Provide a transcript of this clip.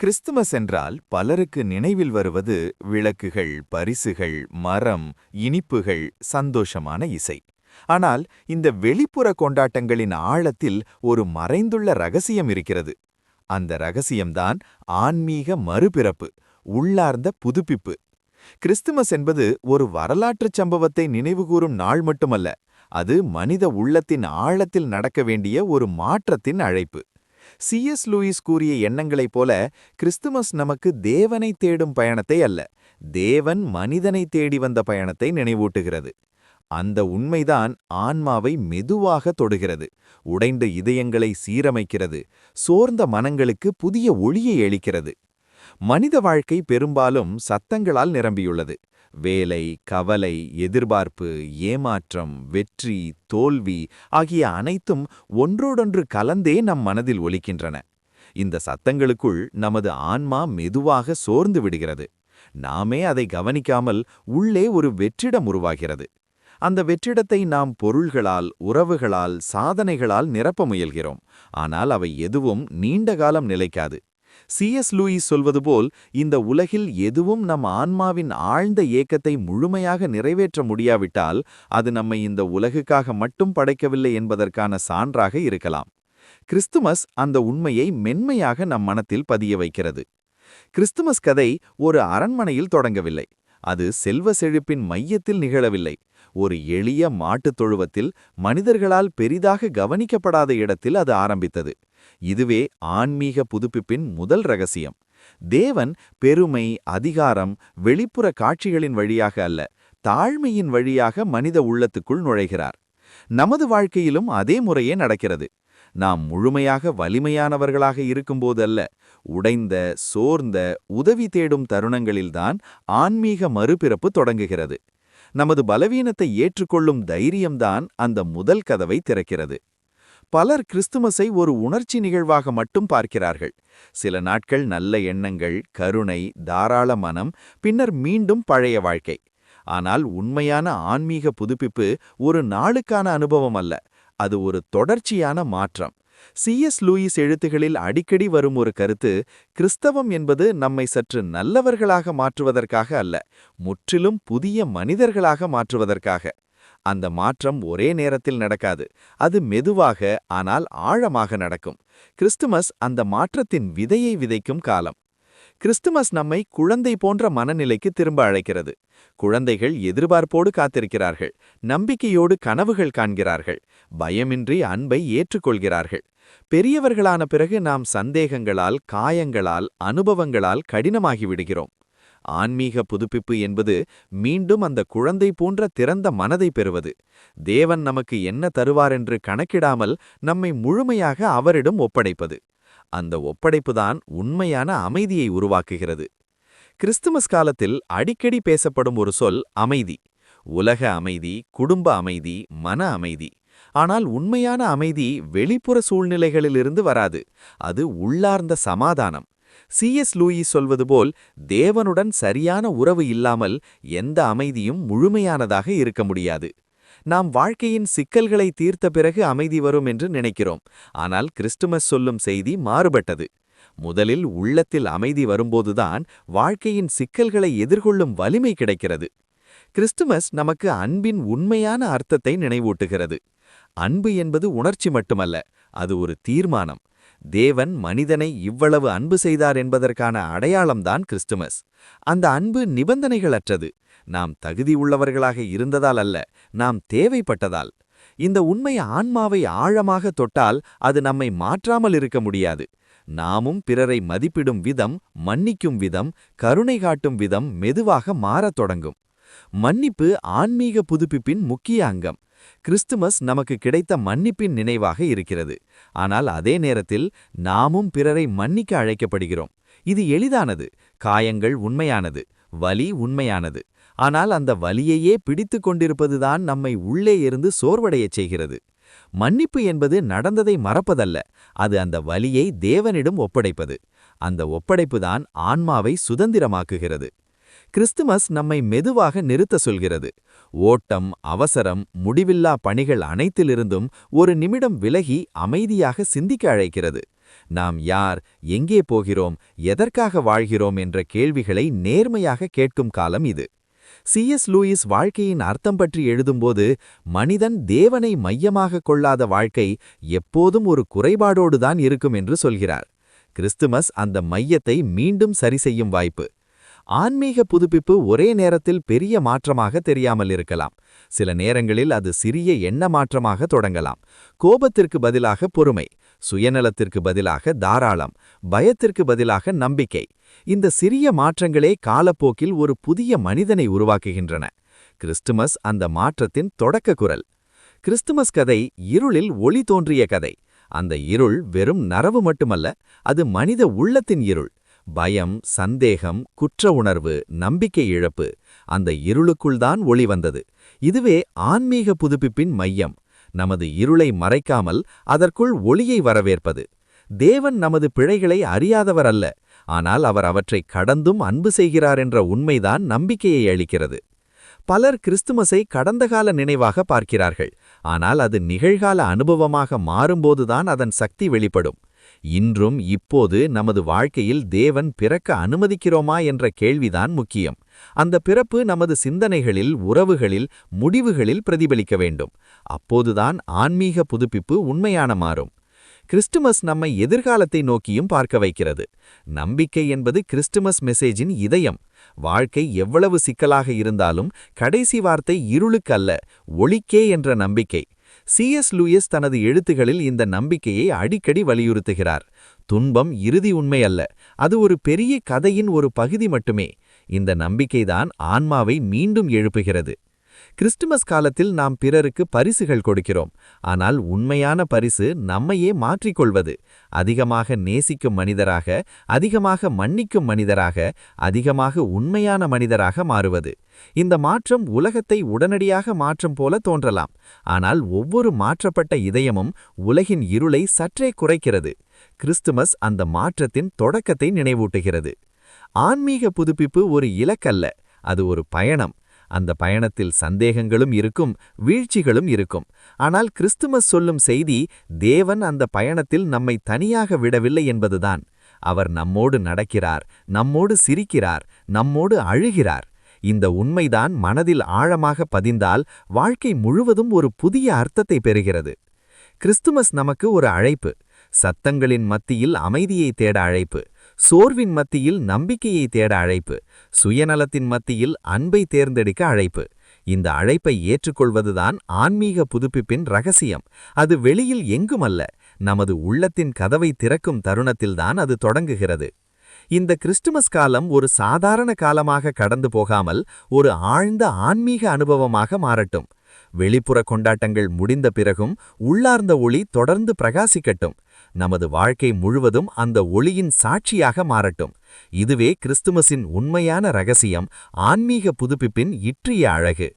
Christmas என்றால் பலருக்கு நினைவில் வருவது விளக்குகள், பரிசுகள், மரம், இனிப்புகள், சந்தோஷமான இசை. ஆனால் இந்த வெளிப்புற கொண்டாட்டங்களின் ஆழத்தில் ஒரு மறைந்துள்ள ரகசியம் இருக்கிறது. அந்த ரகசியம்தான் ஆன்மீக மறுபிறப்பு, உள்ளார்ந்த புதுப்பிப்பு. கிறிஸ்துமஸ் என்பது ஒரு வரலாற்றுச் சம்பவத்தை நினைவுகூரும் நாள் மட்டுமல்ல, அது மனித உள்ளத்தின் ஆழத்தில் நடக்க வேண்டிய ஒரு மாற்றத்தின் அழைப்பு. C.S. லூயிஸ் கூறிய எண்ணங்களைப் போல கிறிஸ்துமஸ் நமக்கு தேவனை தேடும் பயணத்தை அல்ல, தேவன் மனிதனை தேடி வந்த பயணத்தை நினைவூட்டுகிறது. அந்த உண்மைதான் ஆன்மாவை மெதுவாக தொடுகிறது, உடைந்த இதயங்களை சீரமைக்கிறது, சோர்ந்த மனங்களுக்கு புதிய ஒளியை அளிக்கிறது. மனித வாழ்க்கை பெரும்பாலும் சத்தங்களால் நிரம்பியுள்ளது. வேலை, கவலை, எதிர்பார்ப்பு, ஏமாற்றம், வெற்றி, தோல்வி ஆகிய அனைத்தும் ஒன்றோடொன்று கலந்தே நம் மனதில் ஒலிக்கின்றன. இந்த சத்தங்களுக்குள் நமது ஆன்மா மெதுவாக சோர்ந்து விடுகிறது. நாமே அதை கவனிக்காமல் உள்ளே ஒரு வெற்றிடம் உருவாகிறது. அந்த வெற்றிடத்தை நாம் பொருள்களால், உறவுகளால், சாதனைகளால் நிரப்ப முயல்கிறோம். ஆனால் அவை எதுவும் நீண்ட காலம் நிலைக்காது. C.S. லூயிஸ் சொல்வது போல், இந்த உலகில் எதுவும் நம் ஆன்மாவின் ஆழ்ந்த ஏக்கத்தை முழுமையாக நிறைவேற்ற முடியாவிட்டால் அது நம்மை இந்த உலகுக்காக மட்டும் படைக்கவில்லை என்பதற்கான சான்றாக இருக்கலாம். கிறிஸ்துமஸ் அந்த உண்மையை மென்மையாக நம் மனத்தில் பதிய வைக்கிறது. கிறிஸ்துமஸ் கதை ஒரு அரண்மனையில் தொடங்கவில்லை. அது செல்வ செழிப்பின் மையத்தில் நிகழவில்லை. ஒரு எளிய மாட்டுத் தொழுவத்தில், மனிதர்களால் பெரிதாக கவனிக்கப்படாத இடத்தில் அது ஆரம்பித்தது. இதுவே ஆன்மீக புதுப்பிப்பின் முதல் ரகசியம். தேவன் பெருமை, அதிகாரம், வெளிப்புற காட்சிகளின் வழியாக அல்ல, தாழ்மையின் வழியாக மனித உள்ளத்துக்குள் நுழைகிறார். நமது வாழ்க்கையிலும் அதே முறையே நடக்கிறது. நாம் முழுமையாக வலிமையானவர்களாக இருக்கும்போது அல்ல, உடைந்த, சோர்ந்த, உதவி தேடும் தருணங்களில்தான் ஆன்மீக மறுபிறப்பு தொடங்குகிறது. நமது பலவீனத்தை ஏற்றுக்கொள்ளும் தைரியம்தான் அந்த முதல் கதவை திறக்கிறது. பலர் கிறிஸ்துமஸை ஒரு உணர்ச்சி நிகழ்வாக மட்டும் பார்க்கிறார்கள். சில நாட்கள் நல்ல எண்ணங்கள், கருணை, தாராள மனம், பின்னர் மீண்டும் பழைய வாழ்க்கை. ஆனால் உண்மையான ஆன்மீக புதுப்பிப்பு ஒரு நாளுக்கான அனுபவம் அல்ல, அது ஒரு தொடர்ச்சியான மாற்றம். C.S. லூயிஸ் எழுத்துகளில் அடிக்கடி வரும் ஒரு கருத்து, கிறிஸ்தவம் என்பது நம்மை சற்று நல்லவர்களாக மாற்றுவதற்காக அல்ல, முற்றிலும் புதிய மனிதர்களாக மாற்றுவதற்காக. அந்த மாற்றம் ஒரே நேரத்தில் நடக்காது, அது மெதுவாக ஆனால் ஆழமாக நடக்கும். கிறிஸ்துமஸ் அந்த மாற்றத்தின் விதையை விதைக்கும் காலம். கிறிஸ்துமஸ் நம்மை குழந்தை போன்ற மனநிலைக்கு திரும்ப அழைக்கிறது. குழந்தைகள் எதிர்பார்ப்போடு காத்திருக்கிறார்கள், நம்பிக்கையோடு கனவுகள் காண்கிறார்கள், பயமின்றி அன்பை ஏற்றுக்கொள்கிறார்கள். பெரியவர்களான பிறகு நாம் சந்தேகங்களால், காயங்களால், அனுபவங்களால் கடினமாகி விடுகிறோம். ஆன்மீக புதுப்பிப்பு என்பது மீண்டும் அந்த குழந்தை போன்ற திறந்த மனதை பெறுவது. தேவன் நமக்கு என்ன தருவாரென்று கணக்கிடாமல் நம்மை முழுமையாக அவரிடம் ஒப்படைப்பது. அந்த ஒப்படைப்புதான் உண்மையான அமைதியை உருவாக்குகிறது. கிறிஸ்துமஸ் காலத்தில் அடிக்கடி பேசப்படும் ஒரு சொல் அமைதி. உலக அமைதி, குடும்ப அமைதி, மன அமைதி. ஆனால் உண்மையான அமைதி வெளிப்புற சூழ்நிலைகளிலிருந்து வராது, அது உள்ளார்ந்த சமாதானம். C.S. லூயிஸ் சொல்வது போல், தேவனுடன் சரியான உறவு இல்லாமல் எந்த அமைதியும் முழுமையானதாக இருக்க முடியாது. நாம் வாழ்க்கையின் சிக்கல்களை தீர்த்த பிறகு அமைதி வரும் என்று நினைக்கிறோம். ஆனால் கிறிஸ்துமஸ் சொல்லும் செய்தி மாறுபட்டது. முதலில் உள்ளத்தில் அமைதி வரும்போதுதான் வாழ்க்கையின் சிக்கல்களை எதிர்கொள்ளும் வலிமை கிடைக்கிறது. கிறிஸ்துமஸ் நமக்கு அன்பின் உண்மையான அர்த்தத்தை நினைவூட்டுகிறது. அன்பு என்பது உணர்ச்சி மட்டுமல்ல, அது ஒரு தீர்மானம். தேவன் மனிதனை இவ்வளவு அன்பு செய்தார் என்பதற்கான அடையாளம்தான் கிறிஸ்துமஸ். அந்த அன்பு நிபந்தனைகளற்றது. நாம் தகுதி உள்ளவர்களாக இருந்ததால் அல்ல, நாம் தேவைப்பட்டதால். இந்த உண்மை ஆன்மாவை ஆழமாக தொட்டால் அது நம்மை மாற்றாமல் இருக்க முடியாது. நாமும் பிறரை மதிப்பிடும் விதம், மன்னிக்கும் விதம், கருணை காட்டும் விதம் மெதுவாக மாறத் தொடங்கும். மன்னிப்பு ஆன்மீக புதுப்பிப்பின் முக்கிய அங்கம். கிறிஸ்துமஸ் நமக்கு கிடைத்த மன்னிப்பின் நினைவாக இருக்கிறது. ஆனால் அதே நேரத்தில் நாமும் பிறரை மன்னிக்க அழைக்கப்படுகிறோம். இது எளிதானது, காயங்கள் உண்மையானது, வலி உண்மையானது. ஆனால் அந்த வலியையே பிடித்து கொண்டிருப்பதுதான் நம்மை உள்ளே இருந்து சோர்வடையச் செய்கிறது. மன்னிப்பு என்பது நடந்ததை மறப்பதல்ல, அது அந்த வலியை தேவனிடம் ஒப்படைப்பது. அந்த ஒப்படைப்புதான் ஆன்மாவை சுதந்திரமாக்குகிறது. கிறிஸ்துமஸ் நம்மை மெதுவாக நிறுத்த சொல்கிறது. ஓட்டம், அவசரம், முடிவில்லா பணிகள் அனைத்திலிருந்தும் ஒரு நிமிடம் விலகி அமைதியாக சிந்திக்க அழைக்கிறது. நாம் யார், எங்கே போகிறோம், எதற்காக வாழ்கிறோம் என்ற கேள்விகளை நேர்மையாக கேட்கும் காலம் இது. C.S. லூயிஸ் வாழ்க்கையின் அர்த்தம் பற்றி எழுதும்போது, மனிதன் தேவனை மையமாக கொள்ளாத வாழ்க்கை எப்போதும் ஒரு குறைபாடோடுதான் இருக்கும் என்று சொல்கிறார். கிறிஸ்துமஸ் அந்த மையத்தை மீண்டும் சரிசெய்யும் வாய்ப்பு. ஆன்மீக புதுப்பிப்பு ஒரே நேரத்தில் பெரிய மாற்றமாக தெரியாமல் இருக்கலாம். சில நேரங்களில் அது சிறிய எண்ண மாற்றமாக தொடங்கலாம். கோபத்திற்கு பதிலாக பொறுமை, சுயநலத்திற்கு பதிலாக தாராளம், பயத்திற்கு பதிலாக நம்பிக்கை. இந்த சிறிய மாற்றங்களே காலப்போக்கில் ஒரு புதிய மனிதனை உருவாக்குகின்றன. கிறிஸ்துமஸ் அந்த மாற்றத்தின் தொடக்க குரல். கிறிஸ்துமஸ் கதை இருளில் ஒளி தோன்றிய கதை. அந்த இருள் வெறும் நரவு மட்டுமல்ல, அது மனித உள்ளத்தின் இருள். பயம், சந்தேகம், குற்ற உணர்வு, நம்பிக்கை இழப்பு. அந்த இருளுக்குள்தான் ஒளி வந்தது. இதுவே ஆன்மீக புதுப்பிப்பின் மையம். நமது இருளை மறைக்காமல் அதற்குள் ஒளியை வரவேற்பது. தேவன் நமது பிழைகளை அறியாதவர் அல்ல, ஆனால் அவர் அவற்றை கடந்தும் அன்பு செய்கிறார் என்ற உண்மைதான் நம்பிக்கையை அளிக்கிறது. பலர் கிறிஸ்துமஸை கடந்தகால நினைவாக பார்க்கிறார்கள், ஆனால் அது நிகழ்கால அனுபவமாக மாறும்போதுதான் அதன் சக்தி வெளிப்படும். இன்றும் இப்போது நமது வாழ்க்கையில் தேவன் பிறக்க அனுமதிக்கிறோமா என்ற கேள்விதான் முக்கியம். அந்த பிறப்பு நமது சிந்தனைகளில், உறவுகளில், முடிவுகளில் பிரதிபலிக்க வேண்டும். அப்போதுதான் ஆன்மீக புதுப்பிப்பு உண்மையான மாறும். கிறிஸ்துமஸ் நம்மை எதிர்காலத்தை நோக்கியும் பார்க்க வைக்கிறது. நம்பிக்கை என்பது கிறிஸ்துமஸ் மெசேஜின் இதயம். வாழ்க்கை எவ்வளவு சிக்கலாக இருந்தாலும் கடைசி வார்த்தை இருளுக்கல்ல, ஒளிக்கே என்ற நம்பிக்கை. C.S. லூயிஸ் தனது எழுத்துகளில் இந்த நம்பிக்கையை அடிக்கடி வலியுறுத்துகிறார். துன்பம் இறுதி உண்மை அல்ல, அது ஒரு பெரிய கதையின் ஒரு பகுதி மட்டுமே. இந்த நம்பிக்கைதான் ஆன்மாவை மீண்டும் எழுப்புகிறது. கிறிஸ்துமஸ் காலத்தில் நாம் பிறருக்கு பரிசுகள் கொடுக்கிறோம். ஆனால் உண்மையான பரிசு நம்மையே மாற்றிக்கொள்வது. அதிகமாக நேசிக்கும் மனிதராக, அதிகமாக மன்னிக்கும் மனிதராக, அதிகமாக உண்மையான மனிதராக மாறுவது. இந்த மாற்றம் உலகத்தை உடனடியாக மாற்றும் போல தோன்றலாம். ஆனால் ஒவ்வொரு மாற்றப்பட்ட இதயமும் உலகின் இருளை சற்றே குறைக்கிறது. கிறிஸ்துமஸ் அந்த மாற்றத்தின் தொடக்கத்தை நினைவூட்டுகிறது. ஆன்மீக புதுப்பிப்பு ஒரு இலக்கல்ல, அது ஒரு பயணம். அந்த பயணத்தில் சந்தேகங்களும் இருக்கும், வீழ்ச்சிகளும் இருக்கும். ஆனால் கிறிஸ்துமஸ் சொல்லும் செய்தி, தேவன் அந்த பயணத்தில் நம்மை தனியாக விடவில்லை என்பதுதான். அவர் நம்மோடு நடக்கிறார், நம்மோடு சிரிக்கிறார், நம்மோடு அழுகிறார். இந்த உண்மைதான் மனதில் ஆழமாக பதிந்தால் வாழ்க்கை முழுவதும் ஒரு புதிய அர்த்தத்தை பெறுகிறது. கிறிஸ்துமஸ் நமக்கு ஒரு அழைப்பு. சத்தங்களின் மத்தியில் அமைதியை தேட அழைப்பு. சோர்வின் மத்தியில் நம்பிக்கையை தேட அழைப்பு. சுயநலத்தின் மத்தியில் அன்பை தேர்ந்தெடுக்க அழைப்பு. இந்த அழைப்பை ஏற்றுக்கொள்வதுதான் ஆன்மீக புதுப்பிப்பின் ரகசியம். அது வெளியில் எங்குமல்ல, நமது உள்ளத்தின் கதவை திறக்கும் தருணத்தில்தான் அது தொடங்குகிறது. இந்த கிறிஸ்துமஸ் காலம் ஒரு சாதாரண காலமாக கடந்து போகாமல் ஒரு ஆழ்ந்த ஆன்மீக அனுபவமாக மாறட்டும். வெளிப்புற கொண்டாட்டங்கள் முடிந்த பிறகும் உள்ளார்ந்த ஒளி தொடர்ந்து பிரகாசிக்கட்டும். நமது வாழ்க்கை முழுவதும் அந்த ஒளியின் சாட்சியாக மாறட்டும். இதுவே கிறிஸ்துமஸின் உண்மையான ரகசியம், ஆன்மீக புதுப்பிப்பின் இற்றிய அழகு.